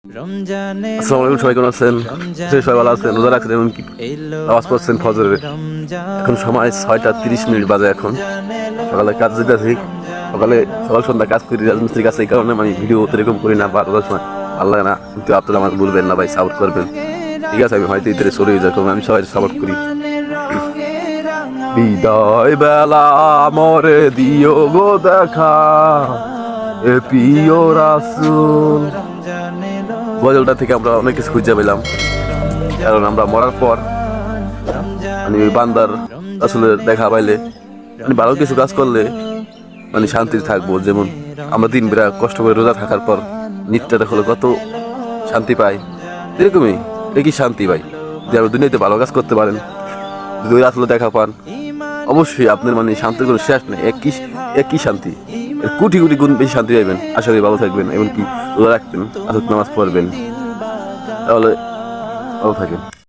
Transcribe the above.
আসসালামু আলাইকুম, সবাই কেমন আছেন? সবাই ভালো আছেন? রোজা রাখছেন এমনকি নামাজ পড়ছেন ফজরের। এখন সময় 6টা 30 মিনিট বাজে। এখন সকালে কাজ যেতেছি, সকাল সন্ধ্যা কাজ করি রাজমিস্ত্রির কাছে। এই কারণে আমি ভিডিও এরকম করি না বা রোজার সময় ভালো লাগে না, কিন্তু আপনারা আমার বলবেন না ভাই, সাপোর্ট করবেন। ঠিক আছে, আমি হয়তো ইতরে চলে যাই, আমি সবাই সাপোর্ট করি। বিদায় বেলা মরে দিও গো দেখা, এ প্রিয় রাসূল। গজলটা থেকে আমরা অনেক কিছু খুঁজে পেলাম, কারণ আমরা মরার পর মানে বান্দার আসলে দেখা পাইলে ভালো কিছু কাজ করলে শান্তিতে থাকবো। যেমন আমরা দিন বেলা কষ্ট করে রোজা থাকার পর নিত্যটা হলে কত শান্তি পাই, এরকমই একই শান্তি পাই। যে আপনি দুনিয়াতে ভালো কাজ করতে পারেন, যদি আসলে দেখা পান, অবশ্যই আপনার শান্তির কোনো শেষ নেই। একই শান্তি, কোটি কোটি গুণ বেশি শান্তি পাইবেন। আশা করি ভালো থাকবেন, এমনকি রোজা রাখবেন, আসর নামাজ পড়বেন, তাহলে ভালো থাকেন।